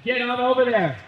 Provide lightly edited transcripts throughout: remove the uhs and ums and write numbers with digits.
Get on over there.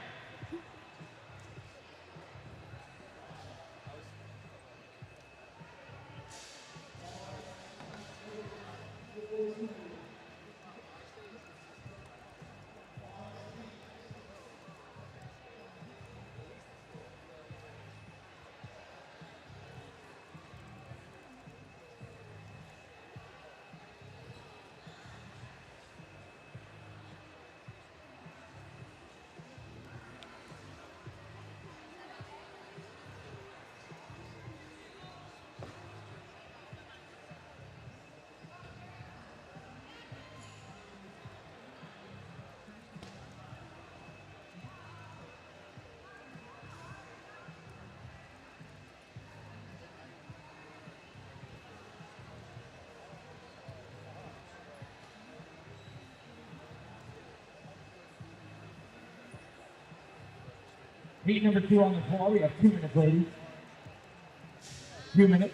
Heat number 2 on the floor. We have 2 minutes, ladies. 2 minutes.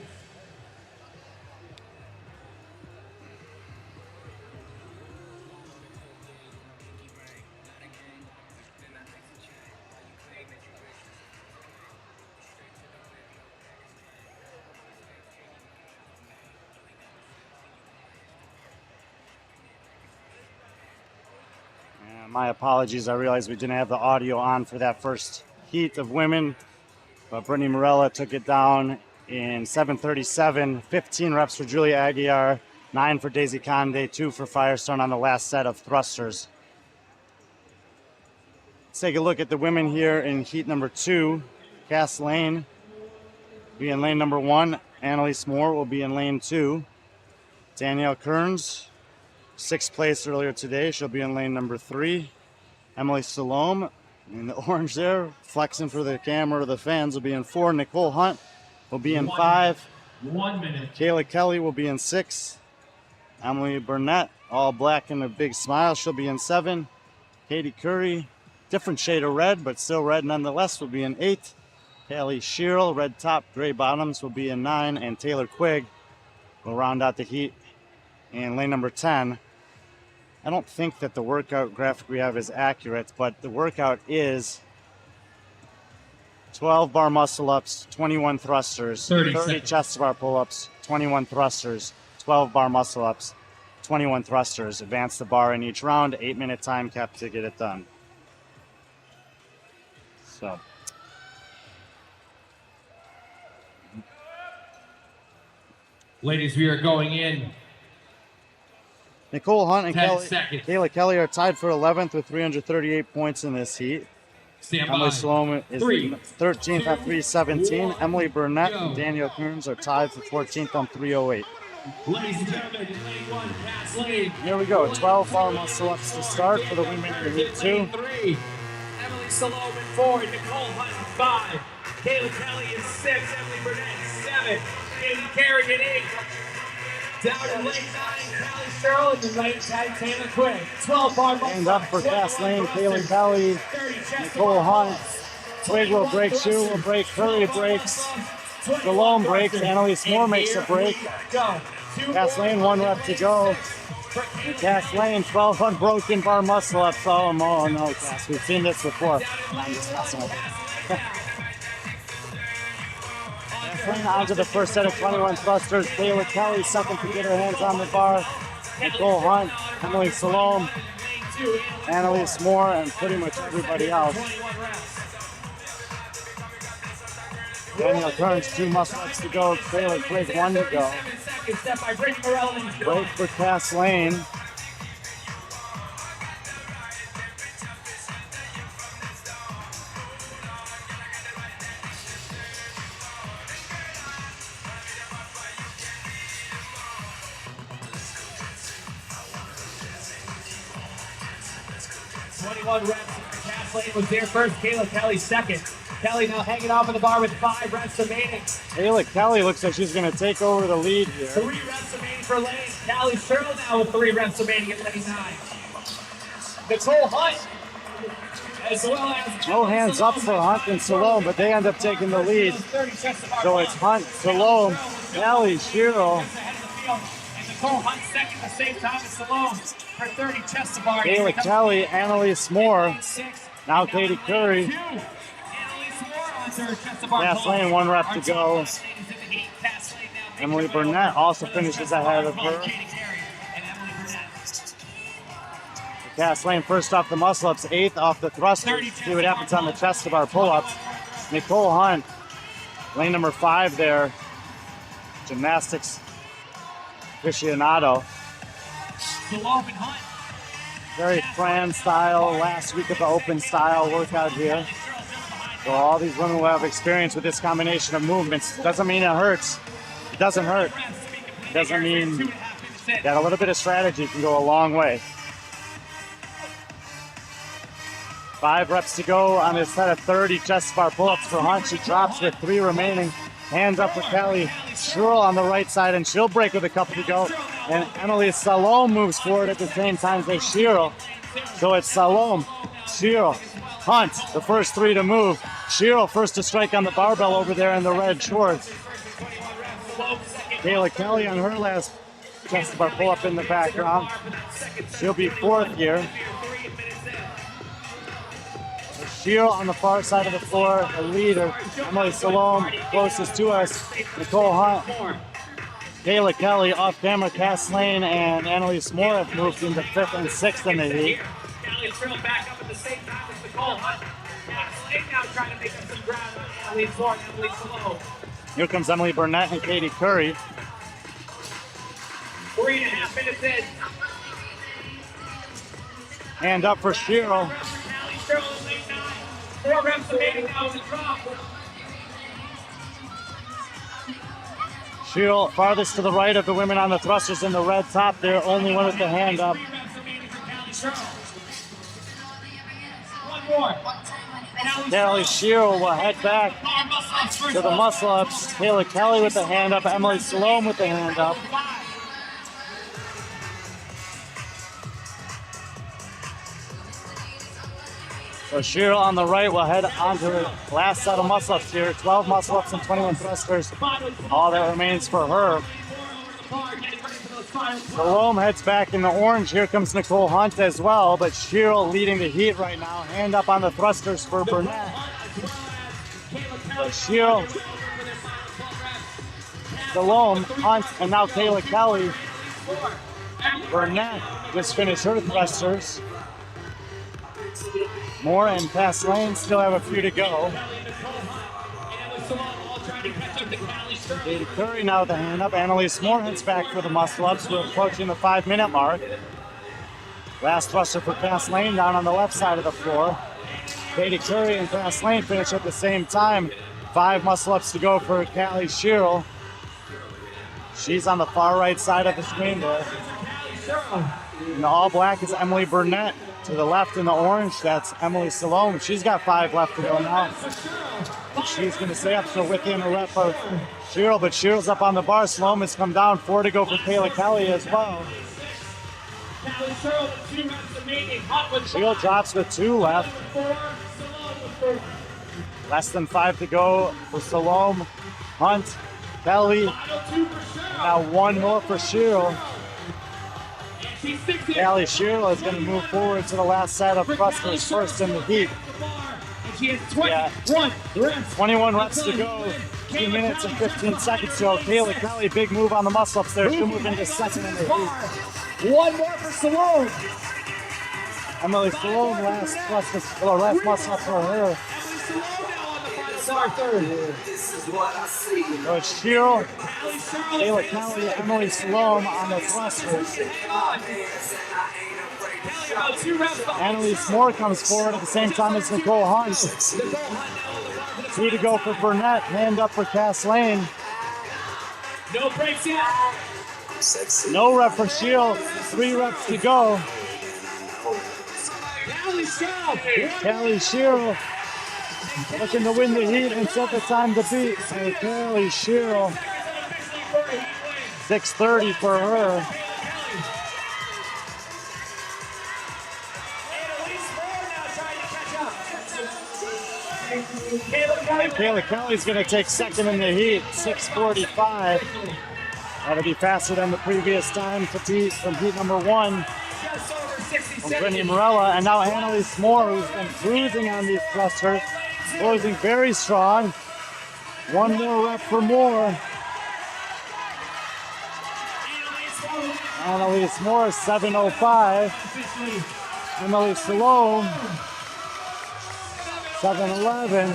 My apologies. I realized we didn't have the audio on for that first heat of women, but Brittany Morella took it down in 7:37. 15 reps for Julia Aguiar, 9 for Daisy Conde, 2 for Firestone on the last set of thrusters. Let's take a look at the women here in heat number 2. Cass Lane will be in lane number 1. Annalise Moore will be in lane 2. Danielle Kearns, 6th place earlier today. She'll be in lane number 3. Emily Salome in the orange there, flexing for the camera or the fans, will be in 4. Nicole Hunt will be in 5. 1 minute. Kayla Kelly will be in 6. Emily Burnett, all black and a big smile, she'll be in 7. Katie Curry, different shade of red, but still red nonetheless, will be in 8. Hallie Shearl, red top, gray bottoms, will be in 9. And Taylor Quigg will round out the heat in lane number 10. I don't think that the workout graphic we have is accurate, but the workout is 12 bar muscle ups, 21 thrusters, 30 chest bar pull-ups, 21 thrusters, 12 bar muscle ups, 21 thrusters. Advance the bar in each round, 8-minute time cap to get it done. So. Ladies, we are going in. Nicole Hunt and 10 seconds. Kayla Kelly are tied for 11th with 338 points in this heat. Stand by. Emily Salome is 13th at 317. Emily Burnett and Danielle Kearns are tied for 14th on 308. Ladies and gentlemen, lane 1, Cass Lane. Here we go. 12 bar muscle ups to start for the women in heat 2. Lane 3, Emily Salome in 4, Nicole Hunt in 5, Kayla Kelly in 6, Emily Burnett in 7, Katie Carrigan in 8. Down to lane 9, Callie Sherrill, and the lane 10, Taylor Quinn. 12 bar muscle. And up for Cass Lane, Kayla Kelly, Nicole Hunt. Twig will break, Shoe will break, Curry breaks, Salome breaks, Annalise Moore makes a break. Cass Lane, 1 rep to go. Cass Lane, 12 unbroken bar muscle ups. Oh no, Cass, we've seen this before. I'm just messing with it. On to the first set of 21 thrusters. Kayla Kelly, second to get her hands on the bar. Nicole Hunt, Emily Salome, Annalise Moore, and pretty much everybody else. Danielle Kearns, 2 muscle-ups to go. Taylor Quigg, 1 to go. Break for Cass Lane. Reps. Cass Lane was there first. Kayla Kelly second. Kelly now hanging off of the bar with 5 reps remaining. Kayla Kelly looks like she's going to take over the lead here. 3 reps remaining for Lane. Callie Sherrill now with 3 reps remaining at lane 9. Nicole Hunt, as well as... No hands up for Hunt and Salome, but they end up taking the lead. So it's Hunt, Salome, Callie Sherrill, Nicole Hunt second, the same time as Salome for 30 chest to bar. Kayla Kelly, Annalise Moore. Now Katie Curry. Kathleen, 1 rep to go. Emily Burnett also finishes ahead of her. Kathleen first off the muscle ups, 8th off the thrusters. See what happens on the chest to bar pull ups. Nicole Hunt, lane number 5 there. Gymnastics aficionado. Very Fran style, last week of the open style workout here. So all these women will have experience with this combination of movements. Doesn't mean it hurts. It doesn't hurt. It doesn't mean that a little bit of strategy can go a long way. 5 reps to go on this set of 30 chest bar pull-ups for Hunt. She drops with 3 remaining. Hands up for Kelly. Sherrill on the right side, and she'll break with a couple to go. And Emily Salome moves forward at the same time as Sherrill. So it's Salome, Sherrill, Hunt, the first 3 to move. Sherrill first to strike on the barbell over there in the red shorts. Kayla Kelly on her last chest bar pull-up in the background. She'll be 4th here. Sherrill on the far side of the floor, the leader. Emily Salome closest to us. Nicole Hunt. Kayla Kelly off camera. Cass Lane and Annalise Moore have moved into 5th and 6th in the heat. Kelly back up at the same time as Nicole Hunt. Cass Lane now trying to make up some ground on Annalise Moore and Emily Salome. Here comes Emily Burnett and Katie Curry. 3.5 minutes in. Hand up for Sherrill. 4 reps remaining now in the drop. Sherrill farthest to the right of the women on the thrusters in the red top there, only one with the hand up. 1 more. Kelly Sherrill will head back to the muscle ups. Kayla Kelly with the hand up, Emily Salome with the hand up. So Sherrill on the right will head on to her last set of muscle-ups here. 12 muscle-ups and 21 thrusters. All that remains for her. Salome heads back in the orange. Here comes Nicole Hunt as well, but Sherrill leading the heat right now. Hand up on the thrusters for Burnett. So Sherrill, Salome, Hunt, and now Kayla Kelly. Burnett just finished her thrusters. Moore and Cass Lane still have a few to go. Katie Curry now with the hand up. Annalise Moore heads back for the muscle ups. We're approaching the 5-minute mark. Last thruster for Cass Lane down on the left side of the floor. Katie Curry and Cass Lane finish at the same time. 5 muscle ups to go for Callie Sherrill. She's on the far right side of the screen there. And the all black is Emily Burnett. To the left in the orange, that's Emily Salome. She's got 5 left to go now. She's going to stay up, so within a rep of Sherrill, but Sherrill's up on the bar. Salome has come down. 4 to go for Kayla Kelly as well. Sherrill drops with 2 left. Less than 5 to go for Salome, Hunt, Kelly. Now 1 more for Sherrill. Callie Sherrill is going to move forward to the last set of thrusters first in the heat. She has 21 reps to go. 2 minutes and 15 seconds to go. Kayla Kelly, big move on the muscle ups there. She'll move into 2nd in the heat. 1 more for Salome. Emily Salome, last muscle up for her. So it's Sherrill, Kayla Kelly, Emily Salome on the thrusters. Annalise Moore comes forward at the same time as Nicole Hunt. 2 to go for Burnett. Hand up for Cass Lane. No breaks yet. No rep for Sherrill. 3 reps to go. Callie Sherrill looking to win the heat and set the time to beat. So Callie Sherrill, 6:30 for her. And Kayla Kelly's going to take 2nd in the heat, 6:45. That'll be faster than the previous time from heat number 1 Just over 60 from seconds. Brittany Morella. And now Annalise Moore, who's been cruising on these thrusters, closing very strong. One more rep for Moore. Annalise Moore, 7:05. Emily Salome, 7:11.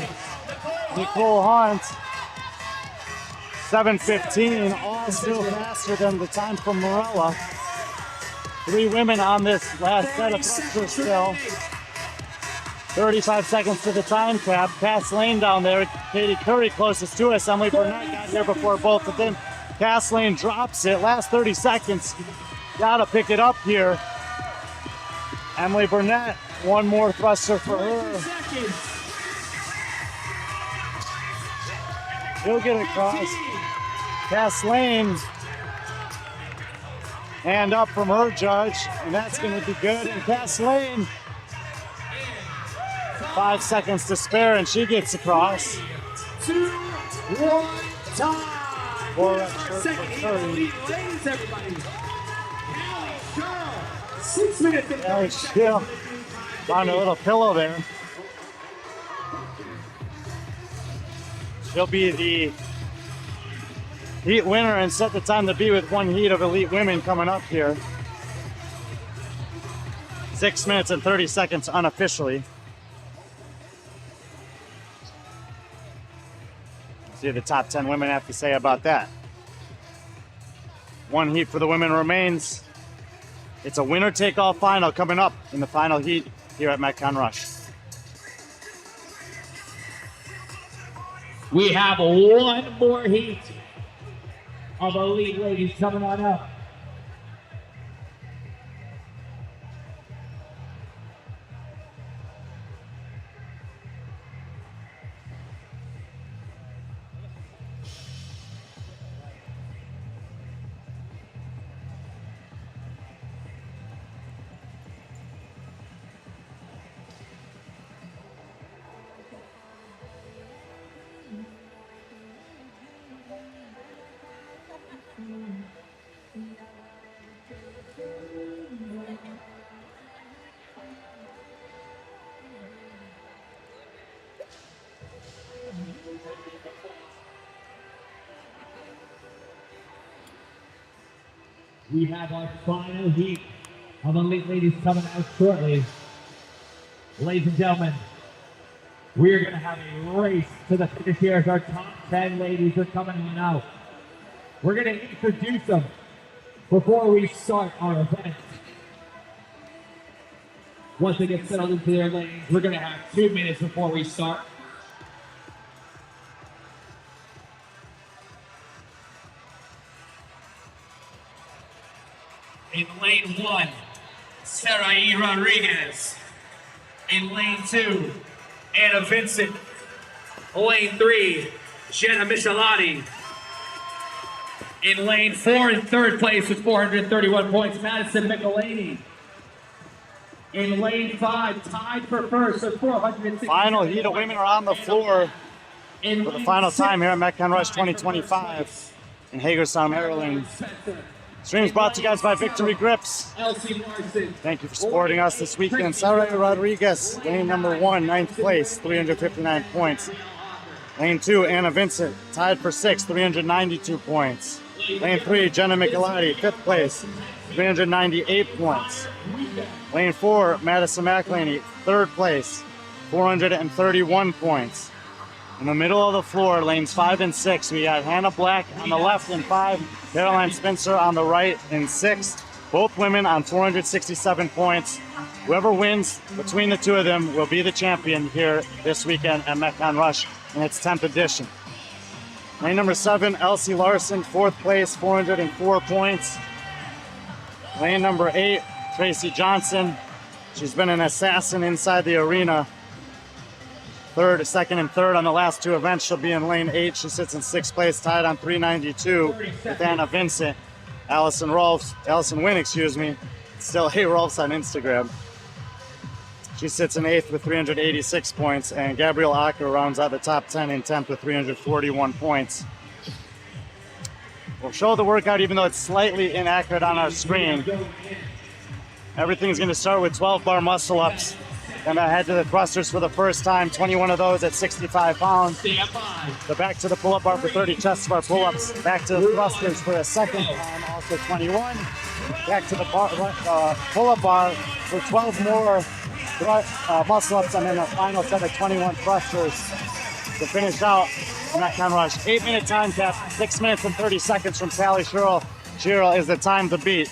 Nicole Hunt, 7:15. All still faster than the time from Morella. 3 women on this last set of thrusters still. 35 seconds to the time cap. Cass Lane down there. Katie Curry closest to us. Emily Burnett got here before both of them. Cass Lane drops it. Last 30 seconds. Gotta pick it up here. Emily Burnett, one more thruster for her. She'll get across. Cass Lane, hand up from her judge, and that's going to be good. And Cass Lane, 5 seconds to spare, and she gets across. 2, 1, time. 4 reps for Curry. Ladies, everybody. Girl, 6 minutes and 30 Still found a little pillow there. She'll be the heat winner and set the time to be with 1 heat of elite women coming up here. 6 minutes and 30 seconds unofficially. See what the top 10 women have to say about that. 1 heat for the women remains. It's a winner-take-all final coming up in the final heat here at Metcon Rush. We have 1 more heat of elite ladies coming on up. We have our final heat of elite ladies coming out shortly. Ladies and gentlemen, we're going to have a race to the finish here as our top 10 ladies are coming on out. We're going to introduce them before we start our event. Once they get settled into their lanes, we're going to have 2 minutes before we start. In lane 1, Sarah E. Rodriguez. In lane 2, Anna Vincent. Lane 3, Jenna Michelati. In lane 4, in 3rd place with 431 points, Madison Michelini. In lane 5, tied for 1st with 460. Final heat of women are on the floor for the final time here at Metcon Rush 2025 in Hagerstown, Maryland. Streams brought to you guys by Victory Grips. Thank you for supporting us this weekend. Sarah Rodriguez, lane number 1, 9th place, 359 points. Lane 2, Anna Vincent, tied for 6th, 392 points. Lane 3, Jenna Michelati, 5th place, 398 points. Lane 4, Madison McElhaney, 3rd place, 431 points. In the middle of the floor, lanes 5 and 6, we got Hannah Black on the left in 5, Caroline Spencer on the right in 6. Both women on 467 points. Whoever wins between the two of them will be the champion here this weekend at Metcon Rush in its 10th edition. Lane number 7, Elsie Larson, 4th place, 404 points. Lane number 8, Tracy Johnson. She's been an assassin inside the arena. 2nd and 3rd on the last 2 events. She'll be in lane 8. She sits in 6th place, tied on 392 with Anna Vincent. Allison Wynn, still Hey Rolfs on Instagram. She sits in 8th with 386 points, and Gabrielle Acker rounds out the top 10 in 10th with 341 points. We'll show the workout even though it's slightly inaccurate on our screen. Everything's going to start with 12 bar muscle ups. Then I head to the thrusters for the first time, 21 of those at 65 pounds. So back to the pull-up bar for 30 chest bar pull-ups. Back to the thrusters for a second time, also 21. Back to the pull-up bar for 12 more muscle ups, and then a final set of 21 thrusters to finish out the Metcon Rush. 8-minute time cap, 6 minutes and 30 seconds from Sally Sherrill. Sherrill is the time to beat.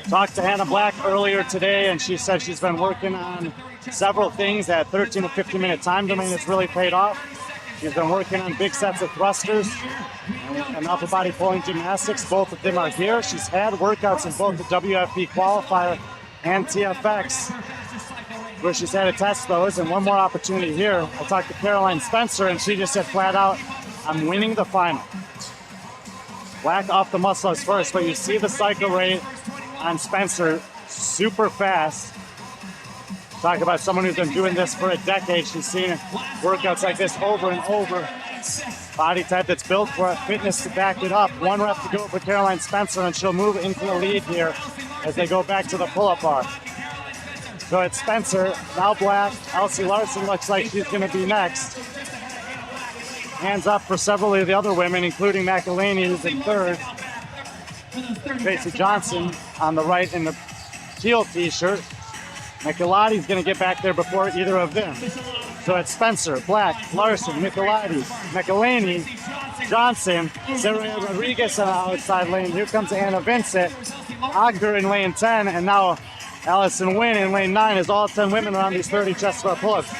Talked to Hannah Black earlier today, and she said she's been working on several things. That 13 to 15-minute time domain has really paid off. She's been working on big sets of thrusters and upper body pulling gymnastics. Both of them are here. She's had workouts in both the WFP qualifier and TFX, where she's had to test those, and one more opportunity here. I talked to Caroline Spencer, and she just said flat out, I'm winning the final. Black off the muscles first, but you see the cycle rate on Spencer, super fast. Talk about someone who's been doing this for a decade. She's seen workouts like this over and over. Body type that's built for it, fitness to back it up. 1 rep to go for Caroline Spencer, and she'll move into the lead here as they go back to the pull-up bar. So it's Spencer, now Black. Elsie Larson looks like she's going to be next. Hands up for several of the other women, including McElhaney, who's in third. Tracy Johnson on the right in the teal t-shirt. Michelotti's going to get back there before either of them. So it's Spencer, Black, Larson, Michelotти, McElhaney, Johnson, Sarah Rodriguez on the outside lane. Here comes Anna Vincent, Ogder in lane 10, and now Allison Wynn in lane 9 as all 10 women are on these 30 chest bar pull-ups.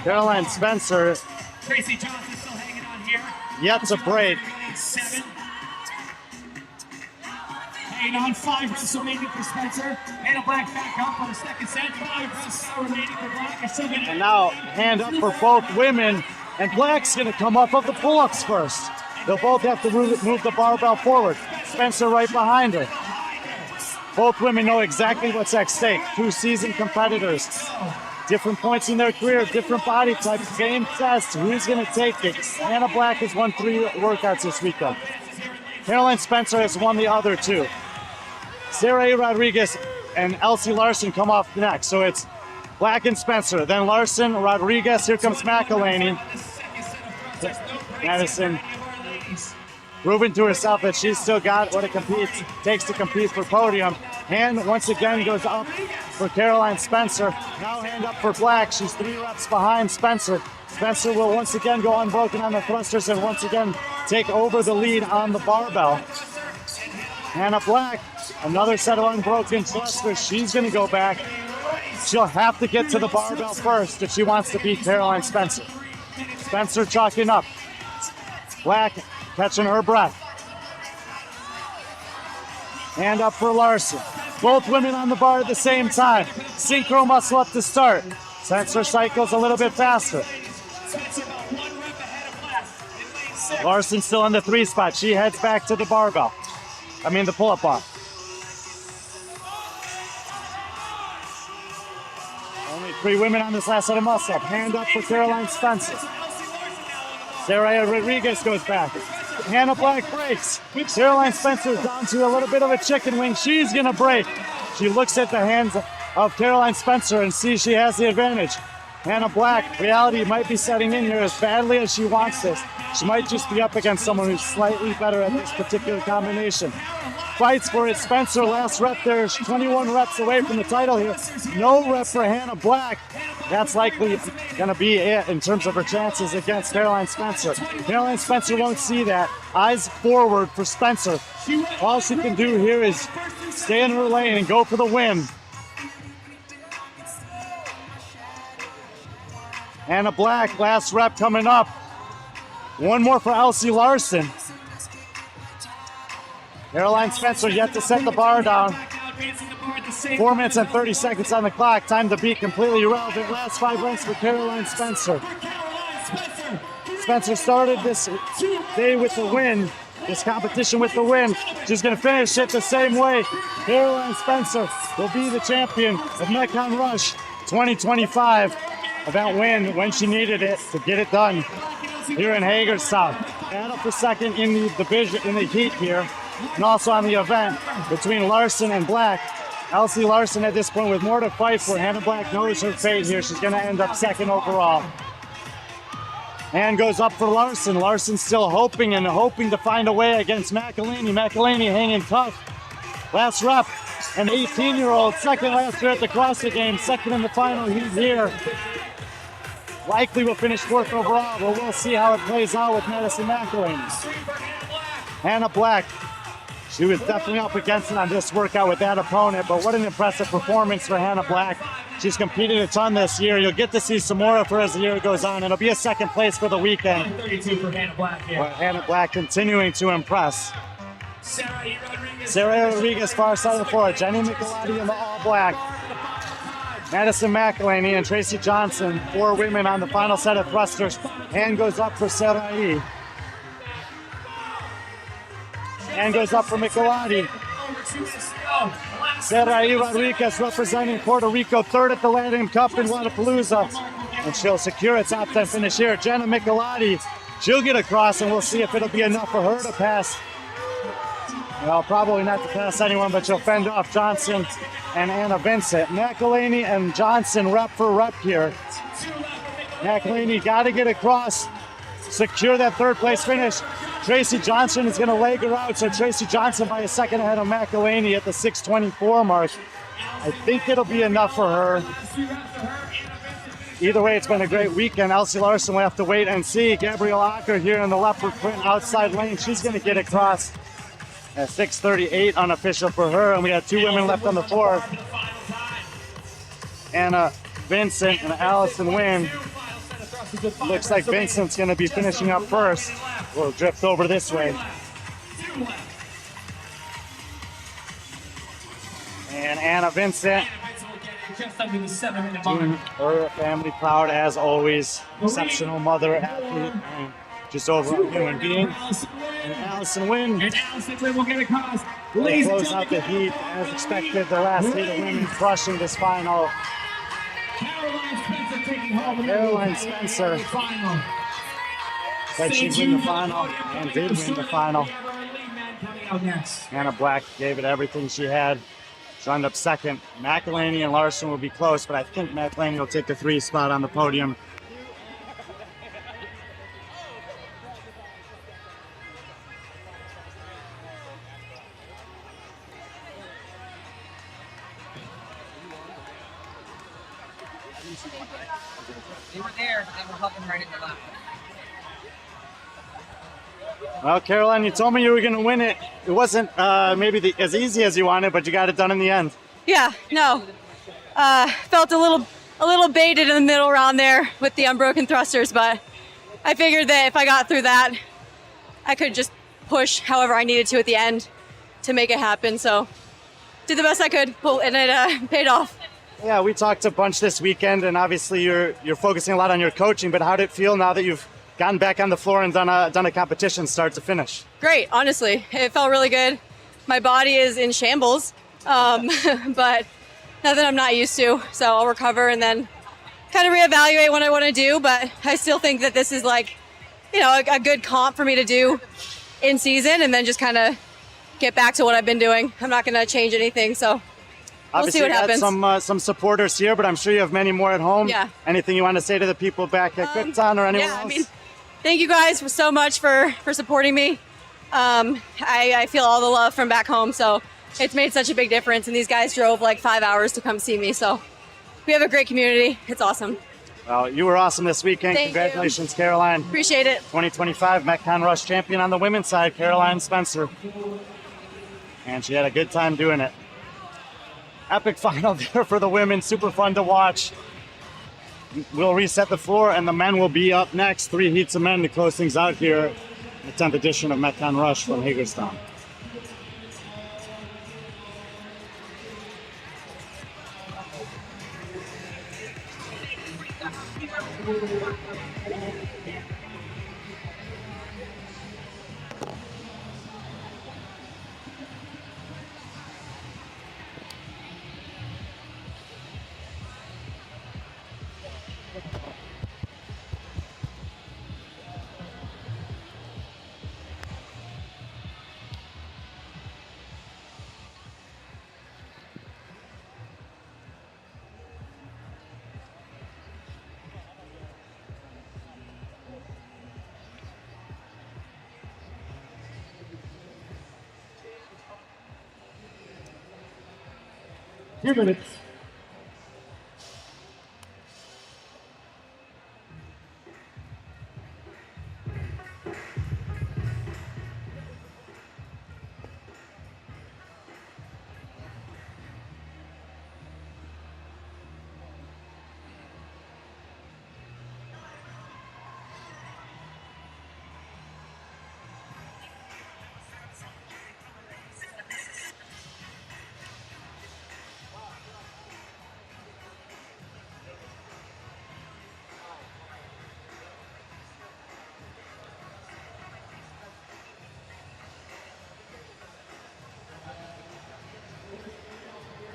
Caroline Spencer, Tracy Johnson still hanging on here. yet to break. 7. Hanging on, 5 reps remaining for Spencer. Anna Black back up on the second set. 5 reps remaining for Black. And now hand up for both women, and Black's going to come up of the pull-ups first. They'll both have to move the barbell forward. Spencer right behind her. Both women know exactly what's at stake. 2 seasoned competitors. Different points in their career, different body types, same test. Who's going to take it? Anna Black has won 3 workouts this weekend. Caroline Spencer has won the other 2. Sarah Rodriguez and Elsie Larson come off next. So it's Black and Spencer. Then Larson, Rodriguez. Here comes McElhaney. Madison proving to herself that she's still got what it takes to compete for podium. Hand once again goes up for Caroline Spencer. Now hand up for Black. She's 3 reps behind Spencer. Spencer will once again go unbroken on the thrusters and once again take over the lead on the barbell. Hannah Black, another set of unbroken thrusters. She's going to go back. She'll have to get to the barbell first if she wants to beat Caroline Spencer. Spencer chalking up. Black catching her breath. Hand up for Larson. Both women on the bar at the same time. Synchro muscle up to start. Spencer cycles a little bit faster. Larson still in the 3 spot. She heads back to the barbell. The pull-up bar. Only 3 women on this last set of muscle up. Hand up for Caroline Spencer. Sarah Rodriguez goes back. Hannah Black breaks. Caroline Spencer down to a little bit of a chicken wing. She's going to break. She looks at the hands of Caroline Spencer and sees she has the advantage. Hannah Black, reality might be setting in here as badly as she wants this. She might just be up against someone who's slightly better at this particular combination. Fights for it. Spencer, last rep there. She's 21 reps away from the title here. No rep for Hannah Black. That's likely going to be it in terms of her chances against Caroline Spencer. Caroline Spencer won't see that. Eyes forward for Spencer. All she can do here is stay in her lane and go for the win. Hannah Black, last rep coming up. One more for Elsie Larson. Caroline Spencer yet to set the bar down. 4 minutes and 30 seconds on the clock. Time to beat, completely irrelevant. Last 5 ranks for Caroline Spencer. Spencer started this day with the win, this competition with the win. She's going to finish it the same way. Caroline Spencer will be the champion of Metcon Rush 2025 event win when she needed it to get it done here in Hagerstown. Battle for second in the division, in the heat here, and also on the event between Larson and Black. Elsie Larson at this point with more to fight for. Hannah Black knows her fate here. She's going to end up second overall. Hand goes up for Larson. Larson still hoping to find a way against McElhaney. McElhaney hanging tough. Last rep, an 18-year-old, second last year at the CrossFit Games, second in the final. He's here. Likely will finish fourth overall, but we'll see how it plays out with Madison McElhaney. Hannah Black. She was definitely up against it on this workout with that opponent, but what an impressive performance for Hannah Black. She's competed a ton this year. You'll get to see some more of her as the year goes on. It'll be a second place for the weekend. 32 for Hannah Black here. But Hannah Black continuing to impress. Sarah Rodriguez, far side of the floor. Jenny Michelotti in the all black. Madison McElhaney and Tracy Johnson, 4 women on the final set of thrusters. Hand goes up for Sarai. Hand goes up for Michelotti. Sarai Rodriguez representing Puerto Rico, third at the Latin Cup in Wadapalooza. And she'll secure a top 10 finish here. Jenna Michelotti, she'll get across and we'll see if it'll be enough for her to pass. Well, probably not to pass anyone, but she'll fend off Johnson and Anna Vincent. McElhaney and Johnson rep for rep here. McElhaney got to get across, secure that third place finish. Tracy Johnson is going to leg her out, so Tracy Johnson by a second ahead of McElhaney at the 6:24 mark. I think it'll be enough for her. Either way, it's been a great weekend. Elsie Larson will have to wait and see. Gabrielle Acker here in the leopard print outside lane. She's going to get across at 6:38 unofficial for her, and we have 2 women left on the floor. Anna Vincent and Allison Wynn. Looks like Vincent's going to be finishing up first. We'll drift over this way. And Anna Vincent doing her family proud as always. Exceptional mother, athlete, and just overall human being. And Allison Wynn. And Allison Wynn will get across. They close out the heat as expected. The last heat of women crushing this final. Caroline Spencer taking home. Caroline Spencer said she'd win the final and did win the final. Hannah Black gave it everything she had. She'll end up second. McElhaney and Larson will be close, but I think McElhaney will take the 3 spot on the podium. They were there, but they were helping right in the lap. Well, Caroline, you told me you were going to win it. It wasn't maybe as easy as you wanted, but you got it done in the end. Yeah, no. Felt a little baited in the middle round there with the unbroken thrusters, but I figured that if I got through that, I could just push however I needed to at the end to make it happen. So did the best I could, and it paid off. Yeah, we talked a bunch this weekend, and obviously you're focusing a lot on your coaching, but how did it feel now that you've gotten back on the floor and done a competition start to finish? Great, honestly. It felt really good. My body is in shambles, but nothing I'm not used to, so I'll recover and then kind of reevaluate what I want to do, but I still think that this is like, a good comp for me to do in season and then just kind of get back to what I've been doing. I'm not going to change anything, so we'll see what happens. Obviously, you got some supporters here, but I'm sure you have many more at home. Yeah. Anything you want to say to the people back at Krypton or anyone else? Thank you guys so much for supporting me. I feel all the love from back home, so it's made such a big difference. And these guys drove like 5 hours to come see me, so we have a great community. It's awesome. Well, you were awesome this weekend. Thank Congratulations, you. Caroline. Appreciate it. 2025 Metcon Rush champion on the women's side, Caroline Spencer. And she had a good time doing it. Epic final there for the women. Super fun to watch. We'll reset the floor, and the men will be up next. 3 heats of men to close things out here. The 10th edition of Metcon Rush from Hagerstown. 2 minutes.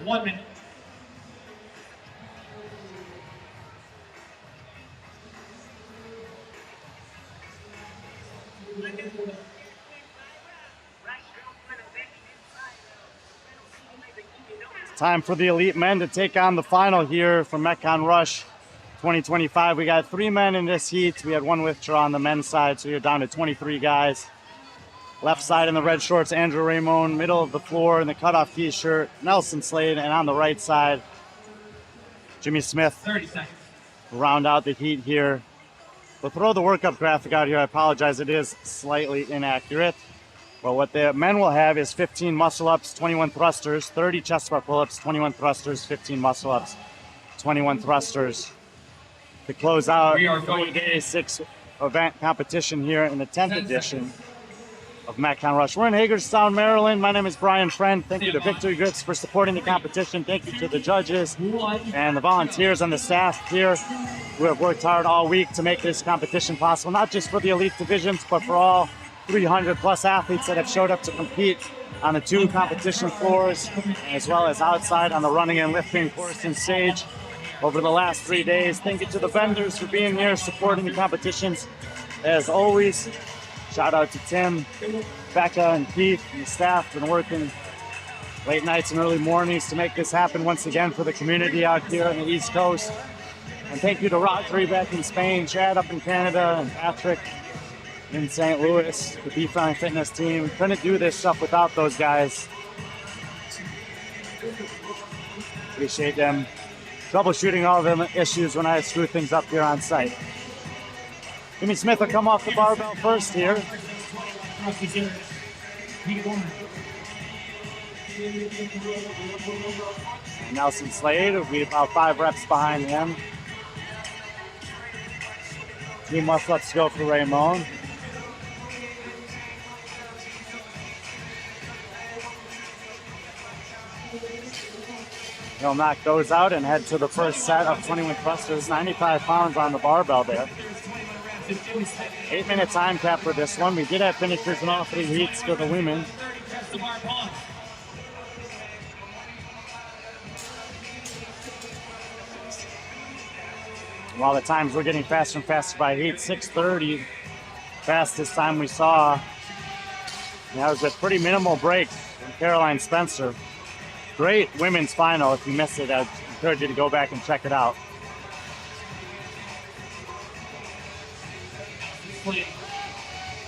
One minute. Time for the elite men to take on the final here from Metcon Rush 2025. We got 3 men in this heat. We had 1 withdraw on the men's side, so you're down to 23 guys. Left side in the red shorts, Andrew Ramon. Middle of the floor in the cutoff t-shirt, Nelson Slade. And on the right side, Jimmy Smith. 30 seconds. Round out the heat here. We'll throw the workup graphic out here. I apologize, it is slightly inaccurate. But what the men will have is 15 muscle-ups, 21 thrusters, 30 chest bar pull-ups, 21 thrusters, 15 muscle-ups, 21 thrusters. To close out We are going 3-day 6 event competition here in the 10th edition of Metcon Rush. We're in Hagerstown, Maryland. My name is Brian Friend. Thank you to Victory Grips for supporting the competition. Thank you to the judges and the volunteers and the staff here who have worked hard all week to make this competition possible, not just for the elite divisions, but for all 300 plus athletes that have showed up to compete on the 2 competition floors, as well as outside on the running and lifting course and stage over the last 3 days. Thank you to the vendors for being here, supporting the competitions. As always, shout out to Tim, Becca, and Keith and the staff. Been working late nights and early mornings to make this happen once again for the community out here on the East Coast. And thank you to Rodri back in Spain, Chad up in Canada, and Patrick in St. Louis, the B.Friendly fitness team. Couldn't do this stuff without those guys. Appreciate them troubleshooting all of them issues when I screw things up here on site. Jimmy Smith will come off the barbell first here. And Nelson Slade will be about 5 reps behind him. 2 muscle-ups to go for Ramon. He'll knock those out and head to the first set of 21 thrusters, 95 pounds on the barbell there. 8-minute time cap for this one. We did have finishers in all 3 heats for the women. While the times were getting faster and faster by heat, 6:30, fastest time we saw. And that was with pretty minimal breaks from Caroline Spencer. Great women's final. If you missed it, I'd encourage you to go back and check it out. Slade.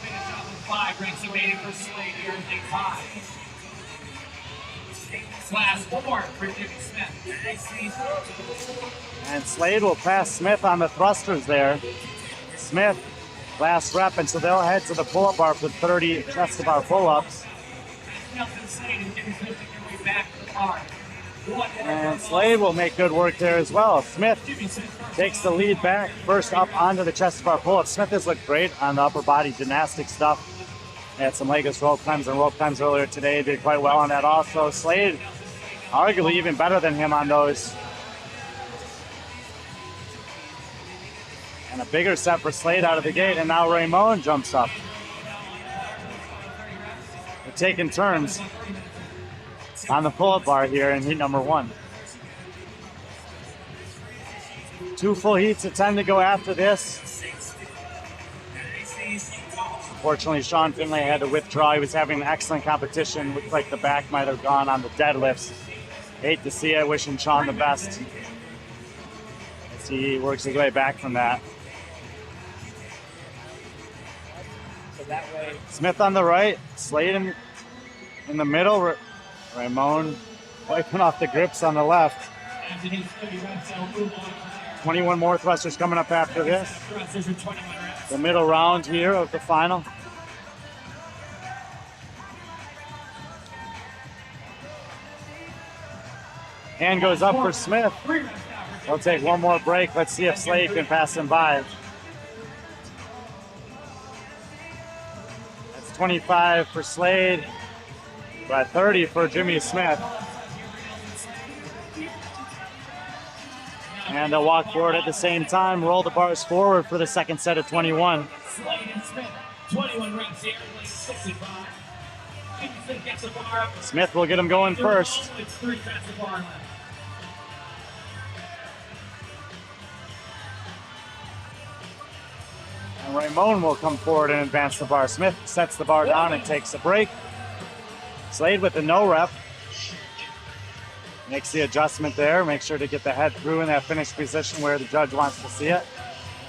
Finish off with 5 reps remaining for Slade here in day 5. Class 4 for Jimmy Smith. And Slade will pass Smith on the thrusters there. Smith, last rep, and so they'll head to the pull-up bar for 30 chest bar pull-ups. Nelson Slade and Jimmy Smith make their way back to the bar. And Slade will make good work there as well. Smith takes the lead back, first up onto the chest bar pull-up. Smith has looked great on the upper body gymnastic stuff. Had some legless rope climbs and rope climbs earlier today. Did quite well on that also. Slade, arguably even better than him on those. And a bigger set for Slade out of the gate. And now Ramon jumps up. They're taking turns on the pull-up bar here in heat number 1. 2 full heats of 10 to go after this. Unfortunately, Sean Finlay had to withdraw. He was having an excellent competition. Looked like the back might have gone on the deadlifts. Hate to see it. Wishing Sean the best as he works his way back from that. Smith on the right, Slade in the middle, Ramon Wiping off the grips on the left. 21 more thrusters coming up after this. The middle round here of the final. Hand goes up for Smith. He'll take one more break. Let's see if Slade can pass him by. That's 25 for Slade, but 30 for Jimmy Smith. And they'll walk forward at the same time, roll the bars forward for the second set of 21. Slade and Smith, 21 reps here, 65. Smith gets the bar up. Smith will get him going first. It's 3 sets of bar left. And Ramon will come forward and advance the bar. Smith sets the bar down and takes a break. Slade with the no rep. Makes the adjustment there. Make sure to get the head through in that finished position where the judge wants to see it.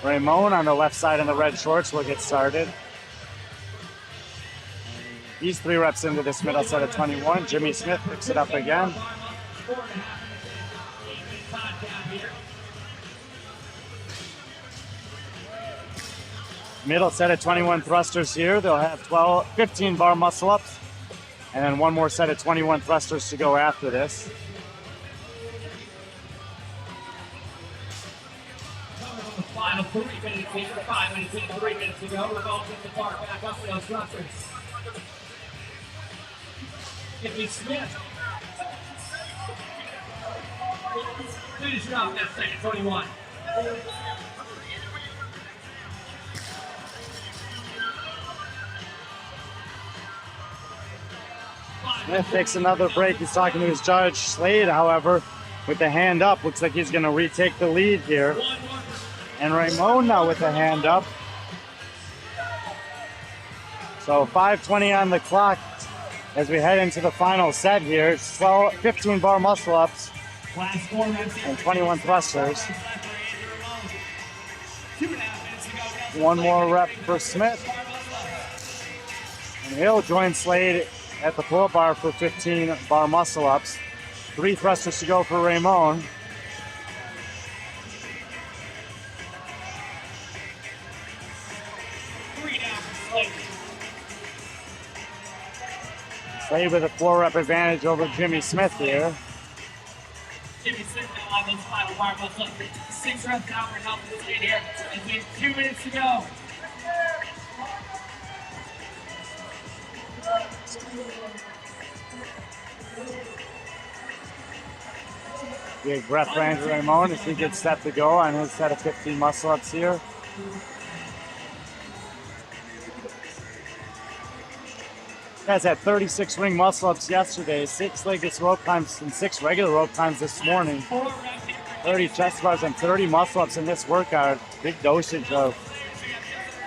Ramon on the left side in the red shorts will get started. He's 3 reps into this middle set of 21. Jimmy Smith picks it up again. Middle set of 21 thrusters here. They'll have 15 bar muscle ups, and then one more set of 21 thrusters to go after this. Final 3 minutes here, 5 minutes in, 3 minutes to go. Revolve gets the bar back up for those thrusters. Jimmy Smith. Finish it off that second 21. Smith takes another break. He's talking to his judge. Slade, however, with the hand up, looks like he's going to retake the lead here. And Ramon now with the hand up. So 5:20 on the clock as we head into the final set here. 15 bar muscle ups and 21 thrusters. 1 more rep for Smith. And he'll join Slade at the pull-up bar for 15 bar muscle ups. 3 thrusters to go for Ramon. Slade with a 4 rep advantage over Jimmy Smith here. Jimmy Smith now on those final bar muscle ups. 6 reps now for helping Slade here. And we have 2 minutes to go. Big breath for Andrew Ramon as he gets set to go on his set of 15 muscle ups here. Guys had 36 ring muscle ups yesterday, 6 legless rope climbs and 6 regular rope climbs this morning. 30 chest bars and 30 muscle ups in this workout. Big dosage of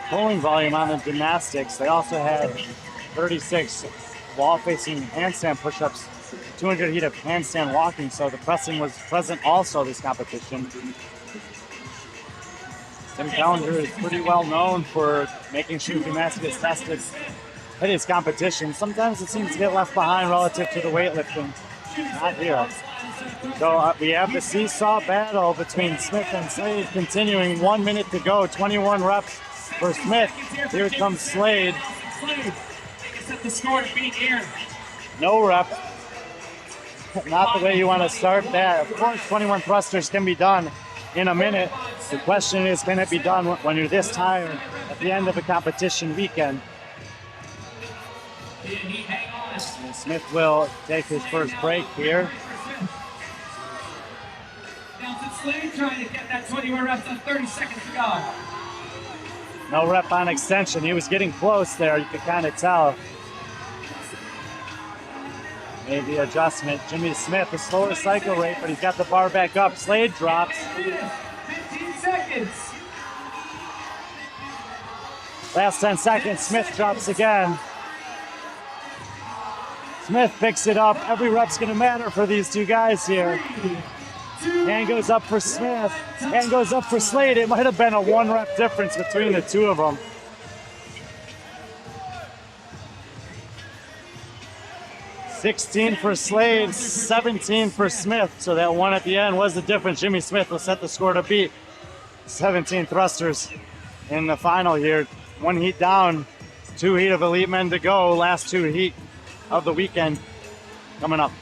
pulling volume on the gymnastics. They also had 36 wall facing handstand push-ups, 200 heat of handstand walking, so the pressing was present also this competition. Tim Callender is pretty well known for making sure gymnastics is tested at his competition. Sometimes it seems to get left behind relative to the weightlifting. Not here. So we have the seesaw battle between Smith and Slade continuing. 1 minute to go, 21 reps for Smith. Here comes Slade. The score to beat here. No rep. Not the way you want to start that. Of course, 21 thrusters can be done in a minute. The question is, can it be done when you're this tired at the end of a competition weekend? And Smith will take his first break here. Now to Slade trying to get that 21 reps on 30 seconds to go. No rep on extension. He was getting close there. You could kind of tell. Maybe adjustment. Jimmy Smith, a slower cycle rate, but he's got the bar back up. Slade drops. 15 seconds. Last 10 seconds. Smith drops again. Smith picks it up. Every rep's going to matter for these two guys here. Hand goes up for Smith. Hand goes up for Slade. It might have been a 1 rep difference between the two of them. 16 for Slade, 17 for Smith. So that one at the end was the difference. Jimmy Smith will set the score to beat. 17 thrusters in the final here. One heat down, 2 heat of elite men to go. Last 2 heat of the weekend coming up.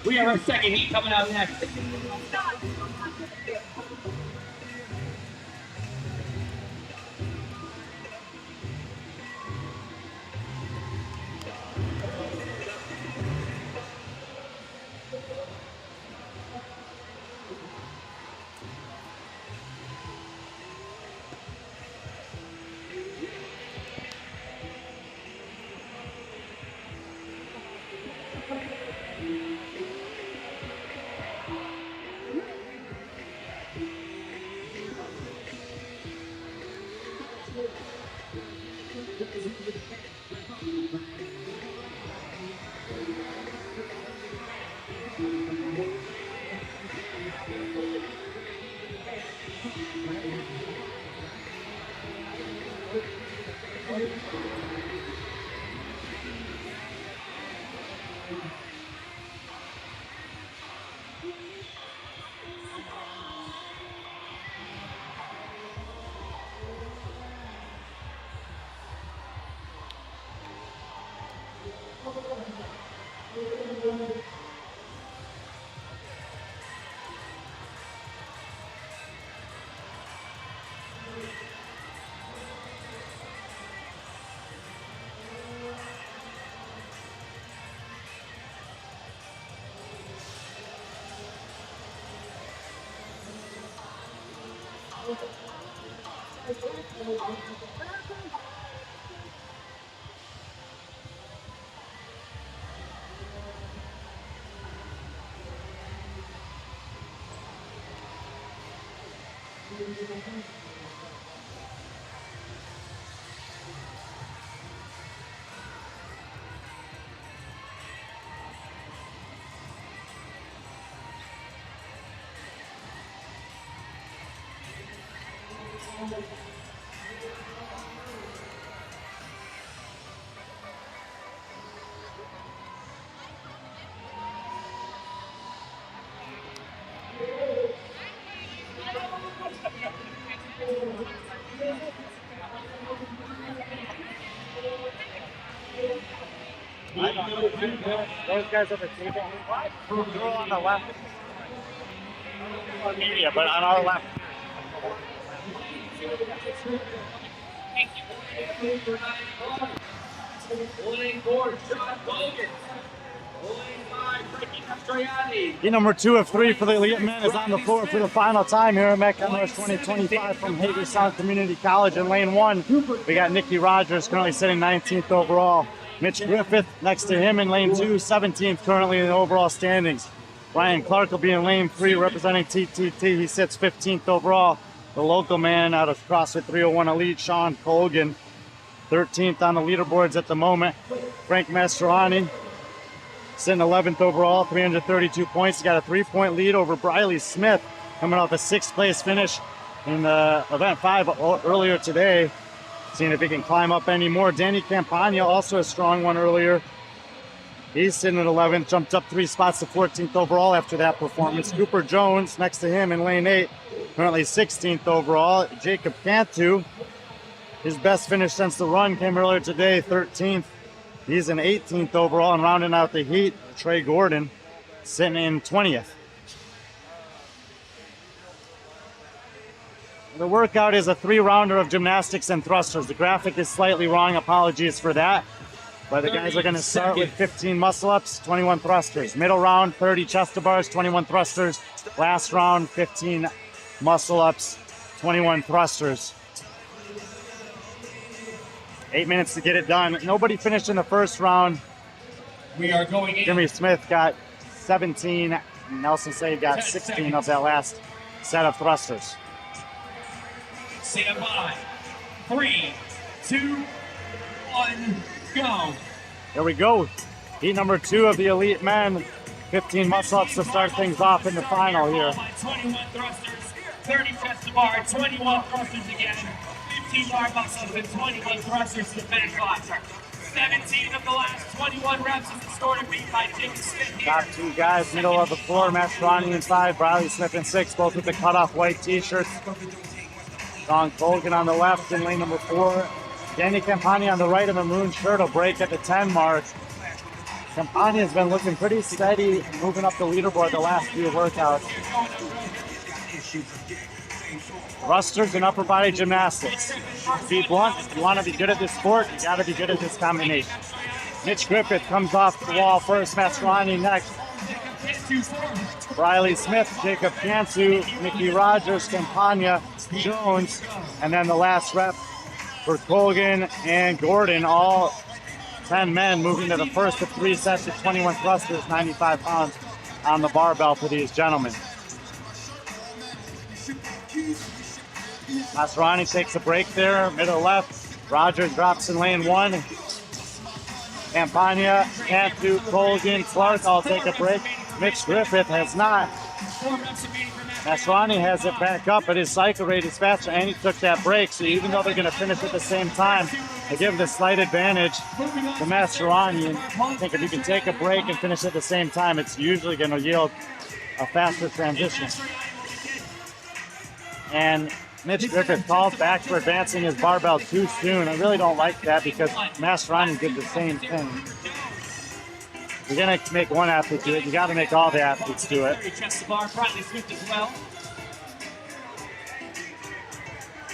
We have our second heat coming up next. Those guys at the table, they're all on the left. Media, but on our left. Lane 4, John Bogan. Lane 5, Ricky Castriani. Heat number 2 of 3 for the elite men is on the floor for the final time here at Metcon 2025 from Hagerstown Community College. In lane 1, we got Nicky Rogers currently sitting 19th overall. Mitch Griffith next to him in lane 2, 17th currently in the overall standings. Ryan Clark will be in lane 3 representing TTT. He sits 15th overall. The local man out of CrossFit 301 Elite, Sean Colgan, 13th on the leaderboards at the moment. Frank Mastrani sitting 11th overall, 332 points. He got a 3-point lead over Briley Smith, coming off a 6th place finish in event 5 earlier today. Seeing if he can climb up any more. Danny Campagna, also a strong one earlier. He's sitting at 11th, jumped up 3 spots to 14th overall after that performance. Cooper Jones next to him in lane 8, currently 16th overall. Jacob Cantu, his best finish since the run came earlier today, 13th. He's in 18th overall, and rounding out the heat, Trey Gordon sitting in 20th. The workout is a 3-rounder of gymnastics and thrusters. The graphic is slightly wrong, apologies for that. But the guys are going to start with 15 muscle-ups, 21 thrusters. Middle round, 30 chest-to-bars, 21 thrusters. Last round, 15 muscle-ups, 21 thrusters. 8 minutes to get it done. Nobody finished in the first round. We are going in. Jimmy Smith got 17. Nelson Slade got 16 of that last set of thrusters. Stand by. 3, 2, 1, go. There we go. Heat number 2 of the elite men. 15 muscle-ups to start things off in the final here. 21 thrusters. 30 chest to bar, 21 thrusters again, 15 bar muscles, and 21 thrusters to the finish line. 17 of the last 21 reps is the score to beat by Jacob Smith here. Top two guys, middle of the floor, Mascherani in 5, Riley Smith in 6, both with the cutoff white t-shirts. Sean Colgan on the left in lane number 4. Danny Campani on the right of a maroon shirt will break at the 10 mark. Campani has been looking pretty steady, moving up the leaderboard the last few workouts. Thrusters and upper body gymnastics. To be blunt, if you want to be good at this sport, you got to be good at this combination. Mitch Griffith comes off the wall first, Mascherani next. Riley Smith, Jacob Cantu, Mickey Rogers, Campagna, Jones, and then the last rep for Colgan and Gordon, all 10 men moving to the first of 3 sets of 21 thrusters, 95 pounds on the barbell for these gentlemen. Mascherani takes a break there, middle left. Rogers drops in lane 1. Campagna, Cantu, Colgan, Clark all take a break. Mitch Griffith has not. Mascherani has it back up, but his cycle rate is faster, and he took that break. So even though they're going to finish at the same time, they give the slight advantage to Mascherani. And I think if you can take a break and finish at the same time, it's usually going to yield a faster transition. And Mitch Griffith called back for advancing his barbell too soon. I really don't like that because Mascherani did the same thing. You're going to make one athlete do it. You got to make all the athletes do it.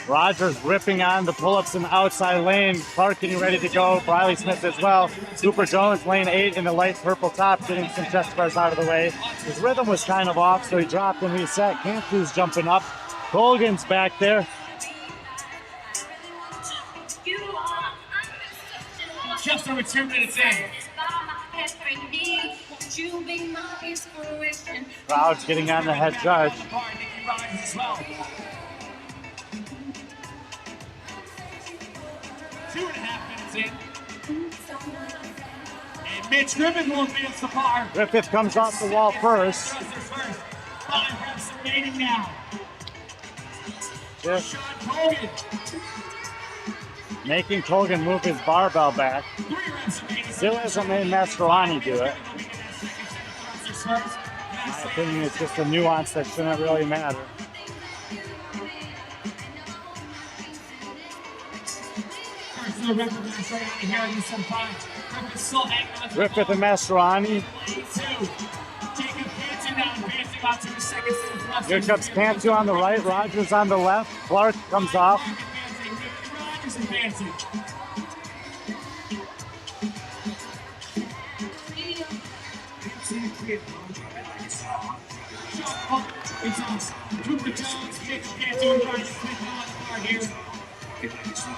Rogers ripping on the pull-ups in the outside lane. Clark getting ready to go. Riley Smith as well. Cooper Jones, lane 8 in the light purple top, getting some chest bars out of the way. His rhythm was kind of off, so he dropped and reset. Cantu's jumping up. Colgan's back there. Just over 2 minutes in. Crowd's getting on the head judge. 2.5 minutes in. And Mitch Griffith will advance the bar. Griffith comes off the wall first. 5 reps remaining now. Just Sean Colgan. making Colgan move his barbell back. 3 reps remaining. Still hasn't made Mascherani do it. In My opinion, it's just a nuance that shouldn't really matter. Griffith and Mascherani. Here comes Cantu on the right, Rogers on the left. Clark comes off.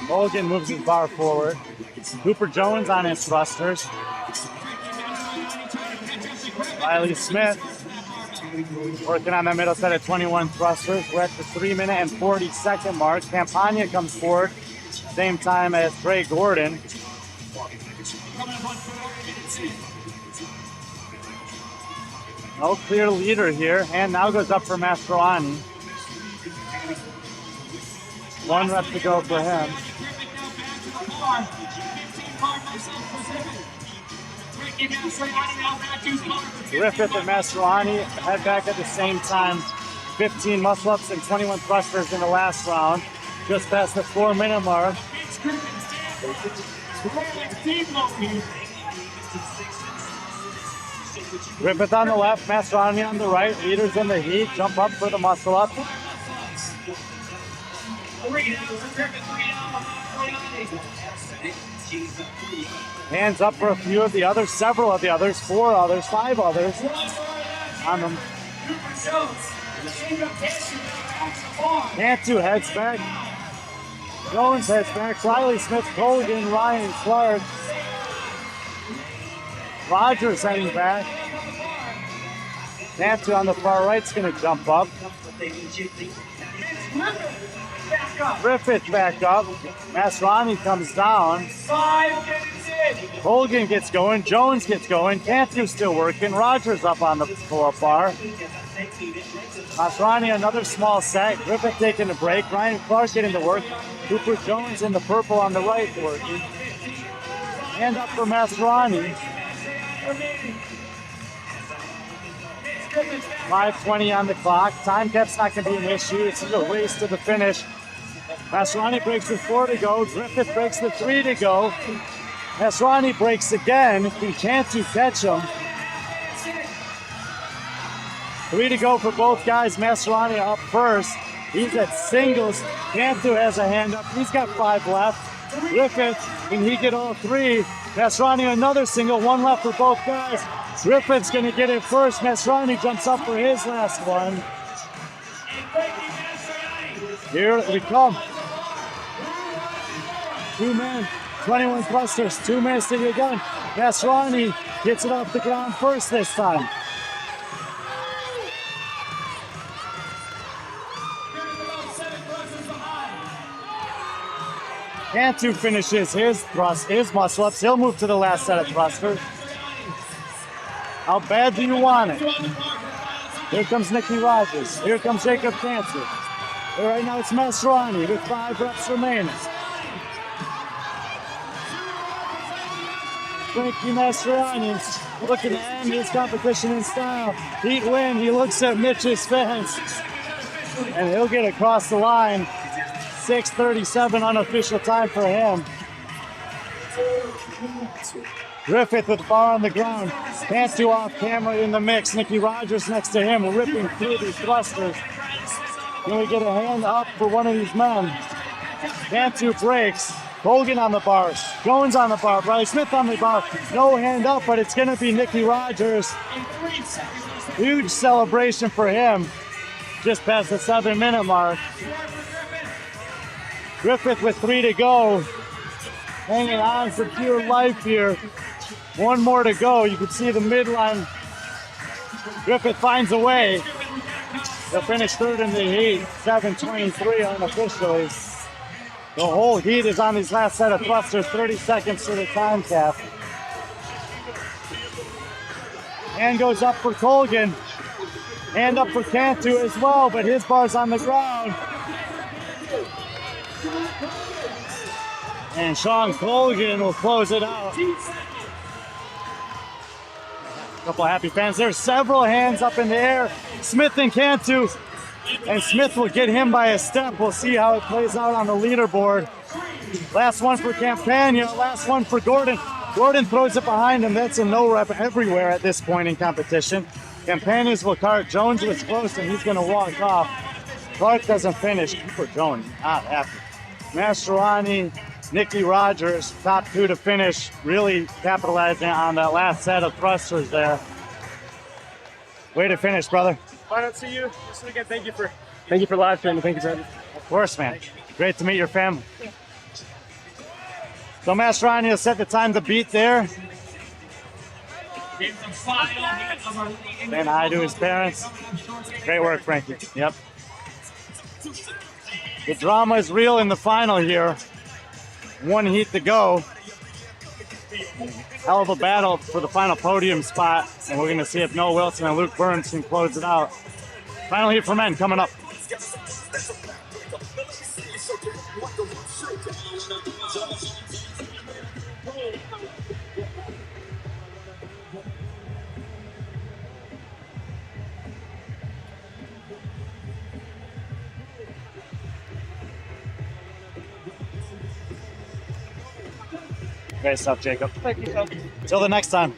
Colgan moves his bar forward. Cooper Jones on his thrusters. Riley Smith working on the middle set of 21 thrusters. We're at the 3-minute and 40-second mark. Campagna comes forward, same time as Trey Gordon. No clear leader here. Hand now goes up for Mascherani. 1 rep to go for him. Griffith and Mascherani head back at the same time. 15 muscle-ups and 21 thrusters in the last round. Just past the 4-minute mark. Griffith on the left, Mascherani on the right. Leaders in the heat. Jump up for the muscle-up. Hands up for a few of the others, several of the others, 4 others, 5 others on them. Cantu heads back. Jones heads back. Riley Smith, Colgan, Ryan, Clark. Rogers heading back. Cantu on the far right's going to jump up. Griffith back up. Mascherani comes down. 5 minutes in. Colgan gets going. Jones gets going. Cantu's still working. Rogers up on the pull-up bar. Masrani, another small set. Griffith taking a break. Ryan Clark getting to work. Cooper Jones in the purple on the right working. Hand up for Masrani. 5:20 on the clock. Time cap's not going to be an issue. It's a race to the finish. Masrani breaks with 4 to go. Griffith breaks with 3 to go. Masrani breaks again. Can Cantu catch him? 3 to go for both guys. Masrani up first. He's at singles. Cantu has a hand up. He's got 5 left. Griffith, can he get all 3? Masrani another single. 1 left for both guys. Griffith's going to get it first. Masrani jumps up for his last one. Here we come. 2 men, 21 clusters, 2 minutes to get going. Masrani gets it off the ground first this time. Cantu finishes his muscle-ups. He'll move to the last set of thrusters. How bad do you want it? Here comes Nicky Rogers. Here comes Jacob Cantu. Right now it's Masrani with 5 reps remaining. Frankie Masrani looking to end his competition in style. Heat win. He looks at Mitch's fence. And he'll get across the line. 6:37 unofficial time for him. Griffith with the bar on the ground. Cantu off camera in the mix. Nicky Rogers next to him, ripping through these thrusters. Can we get a hand up for one of these men? Cantu breaks. Hogan on the bar. Jones on the bar. Riley Smith on the bar. No hand up, but it's going to be Nicky Rogers. Huge celebration for him. Just past the 7-minute mark. Griffith with 3 to go. Hanging on for pure life here. 1 more to go. You can see the midline. Griffith finds a way. They'll finish 3rd in the heat. 7:23 unofficially. The whole heat is on these last set of thrusters. 30 seconds to the time cap. Hand goes up for Colgan. Hand up for Cantu as well, but his bar's on the ground. And Sean Colgan will close it out. Couple of happy fans. There's several hands up in the air. Smith and Cantu. And Smith will get him by a step. We'll see how it plays out on the leaderboard. Last one for Campagna. Last one for Gordon. Gordon throws it behind him. That's a no rep everywhere at this point in competition. Campagna's will cart. Jones was close and he's going to walk off. Clark doesn't finish. Cooper Jones, not happy. Masrani, Nicky Rogers, top 2 to finish. Really capitalizing on that last set of thrusters there. Way to finish, brother. Why don't see you this weekend? Thank you for live streaming. Thank you, sir. Of course, man. Great to meet your family. So Masrani will set the time to beat there. Saying hi to his parents. Great work, Frankie. Yep. The drama is real in the final here. 1 heat to go. Hell of a battle for the final podium spot, and we're going to see if Noah Wilson and Luke Burns can close it out. Final heat for men coming up. Great stuff, Jacob. Thank you, sir. Until the next time.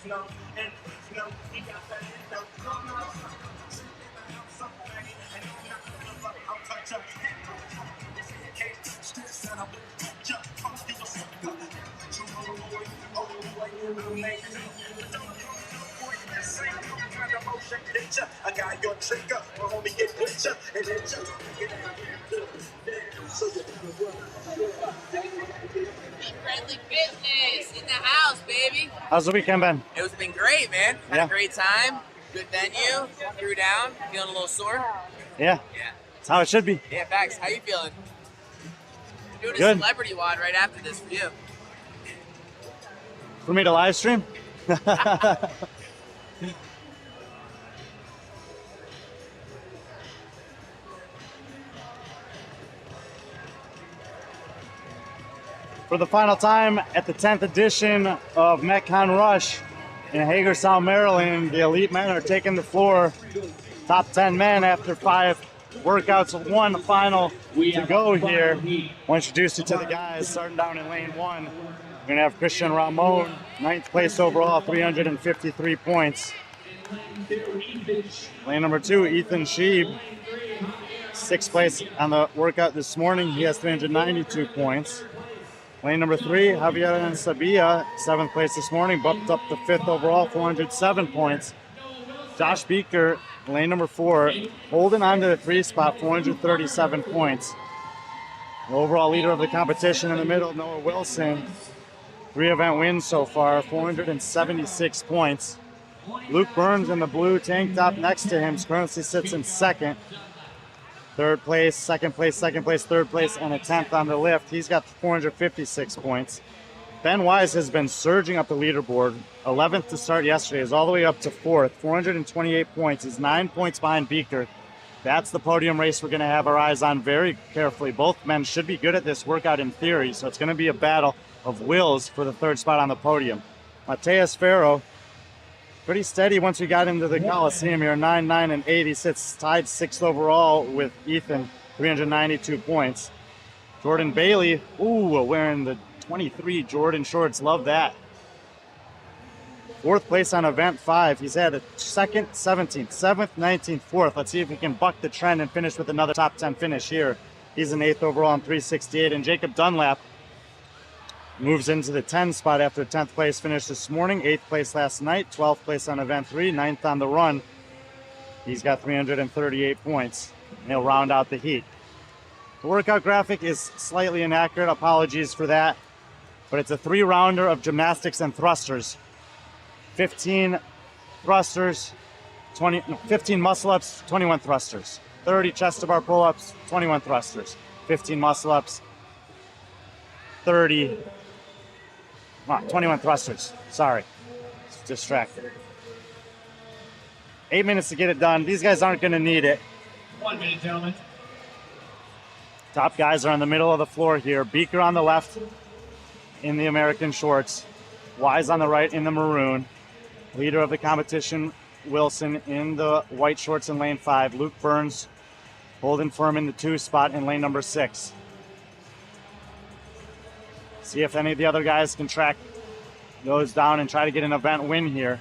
Don't I got your trigger, my homie get with ya, and then Friendly Fitness in the house, baby. How's the weekend been? It's been great, man. Had Yeah. a great time. Good venue. Threw down. Feeling a little sore. Yeah, Yeah. that's how it should be. Yeah, facts. How you feeling? Doing a Good. celebrity wad right after this for you. For me to live stream? For the final time at the 10th edition of Metcon Rush in Hagerstown, Maryland, the elite men are taking the floor. Top 10 men after 5 workouts, one final to go here. I'll introduce you to the guys starting down in lane 1. We're going to have Christian Ramon, 9th place overall, 353 points. Lane number 2, Ethan Sheeb, 6th place on the workout this morning. He has 392 points. Lane number 3, Javier and Sabia, 7th place this morning, bumped up to 5th overall, 407 points. Josh Beeker, lane number 4, holding on to the 3 spot, 437 points. The overall leader of the competition in the middle, Noah Wilson, 3 event wins so far, 476 points. Luke Burns in the blue tank top next to him currently sits in 2nd. 3rd place, 2nd place, 2nd place, 3rd place, and a 10th on the lift. He's got 456 points. Ben Wise has been surging up the leaderboard. 11th to start yesterday, is all the way up to 4th, 428 points. He's 9 points behind Beeker. That's the podium race we're going to have our eyes on very carefully. Both men should be good at this workout in theory, so it's going to be a battle of wills for the 3rd spot on the podium. Mateus Ferro, pretty steady once we got into the Coliseum here, 9, 9, and 8. He sits tied 6th overall with Ethan, 392 points. Jordan Bailey, wearing the 23 Jordan shorts, love that. 4th place on event 5. He's had a 2nd, 17th, 7th, 19th, 4th. Let's see if he can buck the trend and finish with another top 10 finish here. He's an 8th overall on 368. And Jacob Dunlap moves into the 10 spot after a 10th place finish this morning, 8th place last night, 12th place on event 3, 9th on the run. He's got 338 points, and he'll round out the heat. The workout graphic is slightly inaccurate, apologies for that, but it's a 3-rounder of gymnastics and thrusters. 15 thrusters, 15 muscle-ups, 21 thrusters. 30 chest-to-bar pull-ups, 21 thrusters. 15 muscle-ups, 30 21 thrusters. Sorry. Distracted. 8 minutes to get it done. These guys aren't going to need it. 1 minute, gentlemen. Top guys are in the middle of the floor here. Beeker on the left in the American shorts. Wise on the right in the maroon. Leader of the competition, Wilson, in the white shorts in lane 5. Luke Burns holding firm in the 2 spot in lane number 6. See if any of the other guys can track those down and try to get an event win here.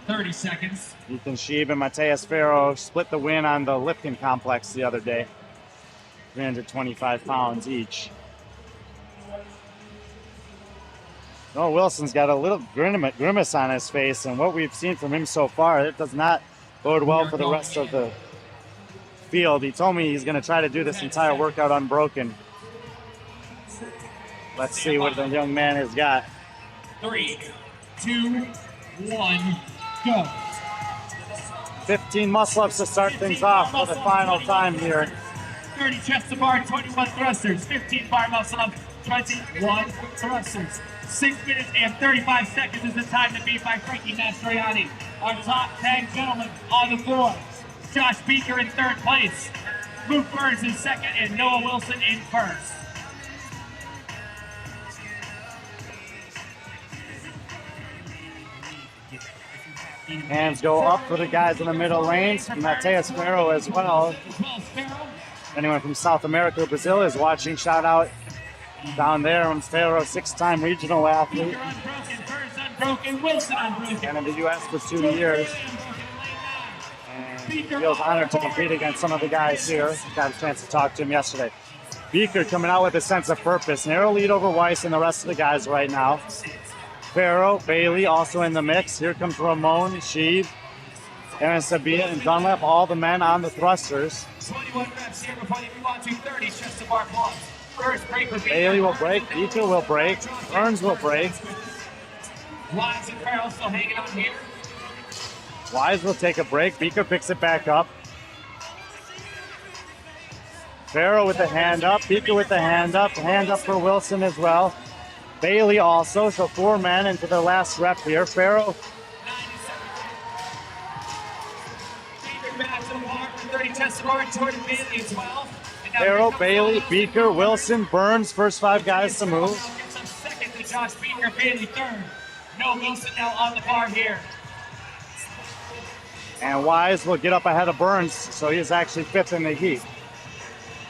30 seconds. Ethan Sheeb and Mateus Ferro split the win on the lifting complex the other day. 325 pounds each. Noah Wilson's got a little grimace on his face, and what we've seen from him so far, it does not bode well for the rest of the field. He told me he's going to try to do this entire workout unbroken. Let's see what the young man has got. 3, 2, 1, go. 15 muscle-ups to start things off for the final time here. 30 chest to bar, 21 thrusters, 15 bar muscle up, 21 thrusters. 6 minutes and 35 seconds is the time to beat by Frankie Mastroianni. Our top 10 gentlemen on the floor. Josh Beeker in 3rd place. Luke Burns in 2nd and Noah Wilson in 1st. Hands go up for the guys in the middle lanes. Mateus Ferro as well. Anyone from South America or Brazil is watching, shout out down there on Ferro, 6-time regional athlete. Unbroken, Wilson unbroken. And in the U.S. for 2 years. And feels honored to compete against some of the guys here. Got a chance to talk to him yesterday. Beeker coming out with a sense of purpose. Narrow lead over Weiss and the rest of the guys right now. Ferro, Bailey also in the mix. Here comes Ramon, Sheeb, Aaron Sabia and Dunlap, all the men on the thrusters. 21 reps here before they move on to 30 chest to bar pull-ups. First break for Bailey will break, Beecher will break, Burns will break. Wise and Farrell still hanging on here. Wise will take a break, Beaker picks it back up. Farrell with the hand up, Beaker with the hand up for Wilson as well. Bailey also, so 4 men into the last rep here. Farrell. Back to the bar for 30 chest to bar, Jordan Bailey as well. Farrell, Bailey, Beaker, Wilson, Burns, first 5 guys to move. Second to Josh Beaker, Bailey third. No Wilson now on the bar here. And Wise will get up ahead of Burns, so he's actually 5th in the heat.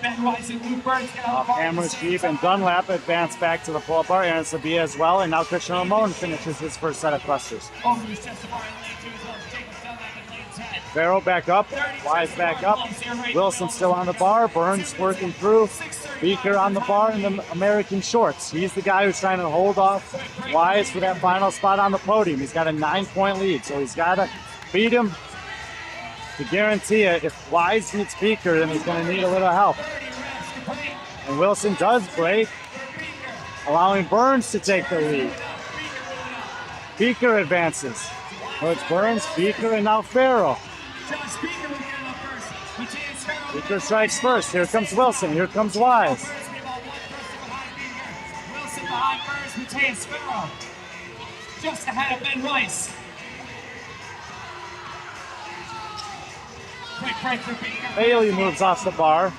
Ben Wise and Luke Burns get on the bar. Cameron Jeep and Dunlap advance back to the pull bar. Aaron Sabia as well, and now Christian Ramon finishes his first set of thrusters. Over his chest to bar in lane 2 as well as Jacob Dunlap in lane 10. Farrell back up, Wise back up. Wilson still on the bar, Burns working through. Beaker on the bar in the American shorts. He's the guy who's trying to hold off Wise for that final spot on the podium. He's got a 9-point lead, so he's got to beat him to guarantee it. If Wise beats Beaker, then he's going to need a little help. And Wilson does break, allowing Burns to take the lead. Beaker advances. So it's Burns, Beaker, and now Farrell. Beaker strikes first. Here comes Wilson. Here comes Wise. Wilson behind Burns, Mateus Farrell. Just ahead of Ben Rice. Quick break for Beaker. Bailey moves off the bar.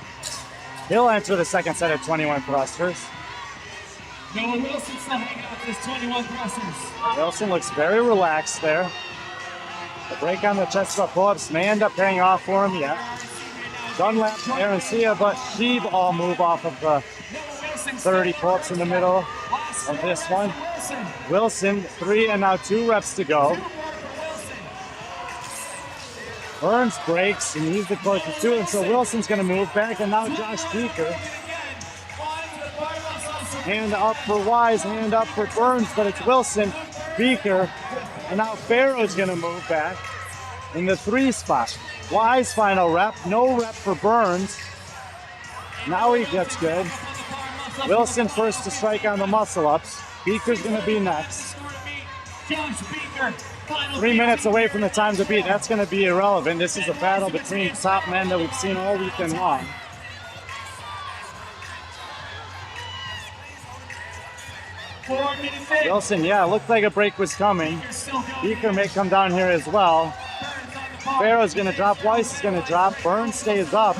He'll enter the second set of 21 thrusters. Noah Wilson still hanging out with his 21 thrusters. Wilson looks very relaxed there. The break on the chest squat pull-ups may end up paying off for him yet. Dunlap, Aaron Sia, but Sheeb all move off of the 30 pull-ups in the middle of this one. Wilson, 3 and now 2 reps to go. Burns breaks, and he's the closest to it, so Wilson's going to move back, and now Josh Beaker. Hand up for Wise, hand up for Burns, but it's Wilson, Beaker, and now Farrell's going to move back in the 3 spot. Wise final rep, no rep for Burns. Now he gets good. Wilson first to strike on the muscle-ups. Beaker's going to be next. 3 minutes away from the time to beat. That's going to be irrelevant. This is a battle between top men that we've seen all weekend long. Wilson, yeah, looked like a break was coming. Beaker may come down here as well. Farrell's going to drop, Weiss is going to drop, Burns stays up.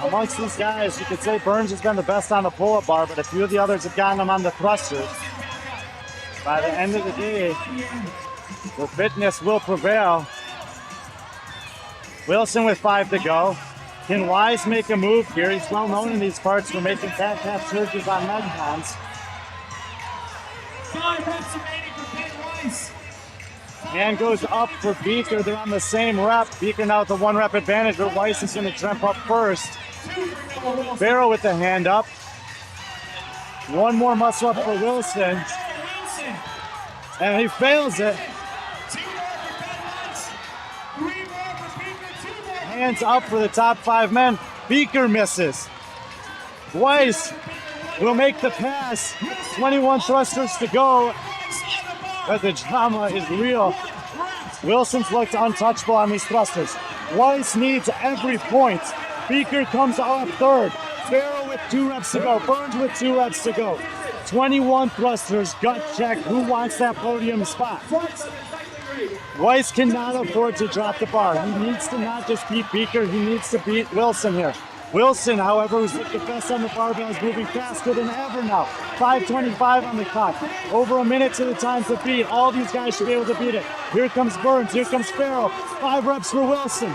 Amongst these guys, you could say Burns has been the best on the pull-up bar, but a few of the others have gotten him on the thrusters. By the end of the day, the fitness will prevail. Wilson with 5 to go. Can Wise make a move here? He's well known in these parts for making back half surges on Metcons. 5 reps remaining for Ben Rice. Hand goes up for Beaker. They're on the same rep. Beaker now with the 1 rep advantage, but Weiss is going to jump up first. Farrell with the hand up. 1 more muscle up for Wilson. And he fails it. Hands up for the top 5 men. Beaker misses. Weiss will make the pass. 21 thrusters to go. But the drama is real. Wilson's looked untouchable on these thrusters. Weiss needs every point. Beaker comes off 3rd. Farrell with 2 reps to go. Burns with 2 reps to go. 21 thrusters, gut check. Who wants that podium spot? Weiss cannot afford to drop the bar. He needs to not just beat Beaker, he needs to beat Wilson here. Wilson, however, who's looked the best on the barbell, is moving faster than ever now. 5:25 on the clock. Over a minute to the time to beat. All these guys should be able to beat it. Here comes Burns, here comes Farrell. 5 reps for Wilson.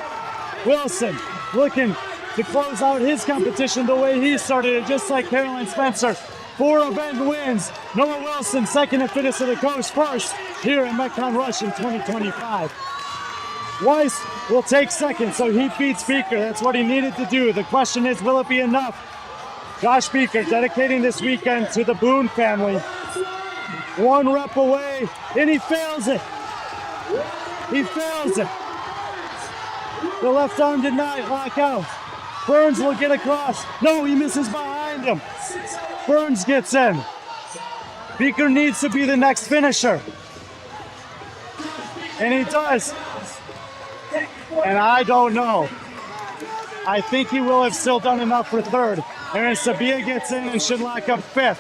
Wilson looking to close out his competition the way he started it, just like Caroline Spencer. 4 event wins. Noah Wilson, second at Fitness of the Coast, first here in Metcon Rush in 2025. Weiss will take second, so he beats Beaker. That's what he needed to do. The question is, will it be enough? Josh Beaker dedicating this weekend to the Boone family. 1 rep away, and he fails it. He fails it. The left arm did not lock out. Burns will get across. No, he misses behind him. Burns gets in. Beaker needs to be the next finisher. And he does. And I don't know. I think he will have still done enough for third. Aaron Sabia gets in and should lock up fifth.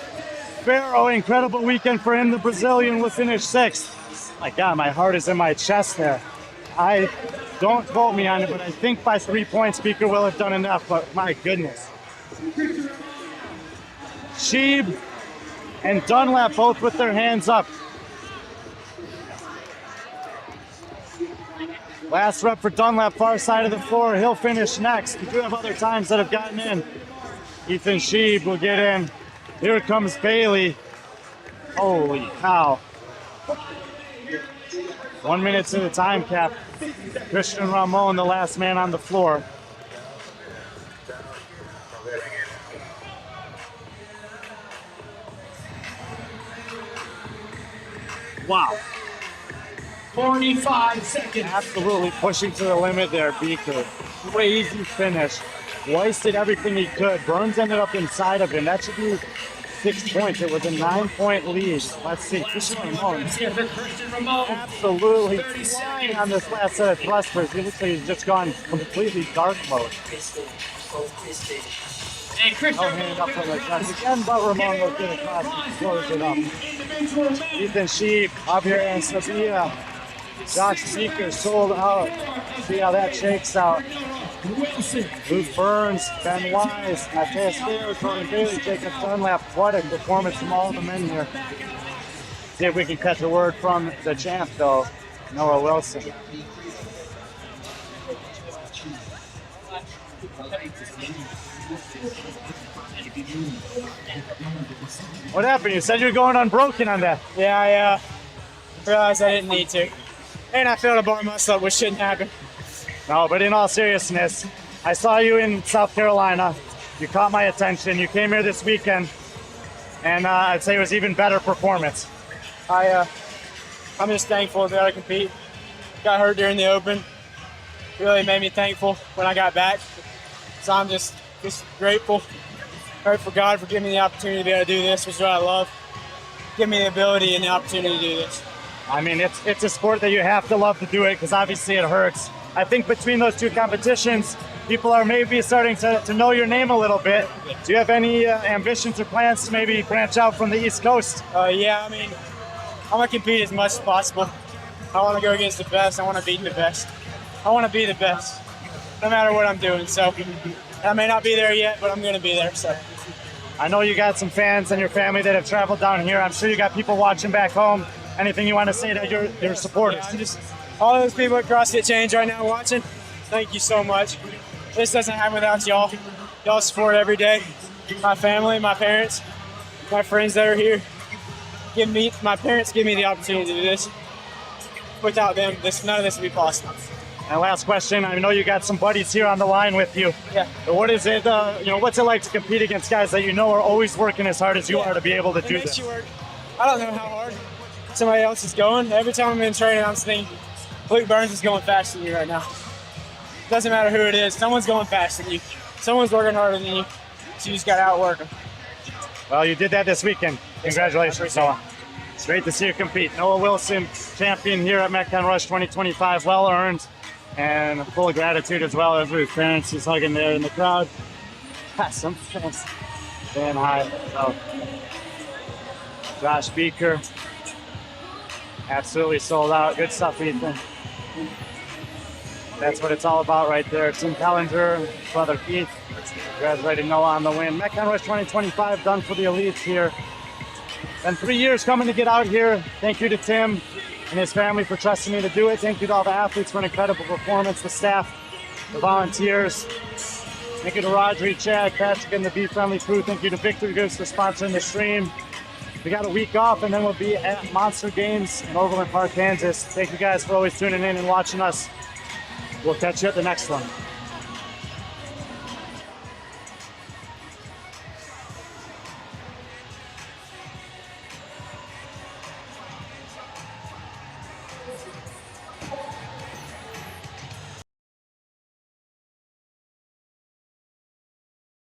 Farrow, incredible weekend for him. The Brazilian will finish sixth. My God, my heart is in my chest there. Don't quote me on it, but I think by 3 points, Beaker will have done enough, but my goodness. Sheeb and Dunlap both with their hands up. Last rep for Dunlap, far side of the floor. He'll finish next. We do have other times that have gotten in. Ethan Sheeb will get in. Here comes Bailey. Holy cow. 1 minute to the time cap. Christian Ramon, the last man on the floor. Wow. 45 seconds. Absolutely pushing to the limit there, Beaker. Crazy finish. Weiss did everything he could. Burns ended up inside of him. That should be 6 points. It was a 9-point lead. Let's see. Christian Ramon. Absolutely flying on this last set of thrusters. He looks like he's just gone completely dark mode. And Christian No hand up for the test again, but Ramon will get across and close it up. Ethan Sheep, Javier and Sabia. Josh Beaker sold out. See how that shakes out. Luke Burns, Ben Wise, Matthias Fair, Jordan Bailey, Jacob Dunlap. What a performance from all the men here. See if we can catch a word from the champ, though, Noah Wilson. What happened? You said you were going unbroken on that. Yeah, I realized I didn't need to. And I failed a bar muscle up, which shouldn't happen. No, but in all seriousness, I saw you in South Carolina. You caught my attention. You came here this weekend, and I'd say it was even better performance. I'm just thankful that I compete. Got hurt during the Open. Really made me thankful when I got back. So I'm just grateful. Grateful for God for giving me the opportunity to be able to do this, which is what I love. Give me the ability and the opportunity to do this. I mean, it's a sport that you have to love to do it because obviously it hurts. I think between those two competitions, people are maybe starting to know your name a little bit. Do you have any ambitions or plans to maybe branch out from the East Coast? Yeah, I mean, I want to compete as much as possible. I want to go against the best. I want to beat the best. I want to be the best, no matter what I'm doing. So I may not be there yet, but I'm going to be there. So I know you got some fans and your family that have traveled down here. I'm sure you got people watching back home. Anything you want to say to your supporters? Yeah, just all those people at CrossFit Change right now watching, thank you so much. This doesn't happen without y'all. Y'all support every day. My family, my parents, my friends that are here. My parents give me the opportunity to do this. Without them, none of this would be possible. And last question, I know you got some buddies here on the line with you. Yeah. But what is it, what's it like to compete against guys that you know are always working as hard as you are to be able to do this? I don't know how hard somebody else is going. Every time I'm in training, I'm thinking, Luke Burns is going faster than you right now. Doesn't matter who it is, someone's going faster than you. Someone's working harder than you, so you just got to outwork them. Well, you did that this weekend. Congratulations, Noah. It's great to see you compete. Noah Wilson, champion here at Metcon Rush 2025, well earned and full of gratitude as well as his parents. He's hugging there in the crowd. Some fans saying hi. So, Josh Beaker, absolutely sold out. Good stuff, Ethan. That's what it's all about right there. Tim Pellinger, brother Keith, congratulating Noah on the win. Metcon Rush 2025 done for the elites here. Been 3 years coming to get out here. Thank you to Tim and his family for trusting me to do it. Thank you to all the athletes for an incredible performance, the staff, the volunteers. Thank you to Rodri, Chad, Patrick, and the B.Friendly crew. Thank you to Victor Goose for sponsoring the stream. We got a week off, and then we'll be at Monster Games in Overland Park, Kansas. Thank you guys for always tuning in and watching us. We'll catch you at the next one.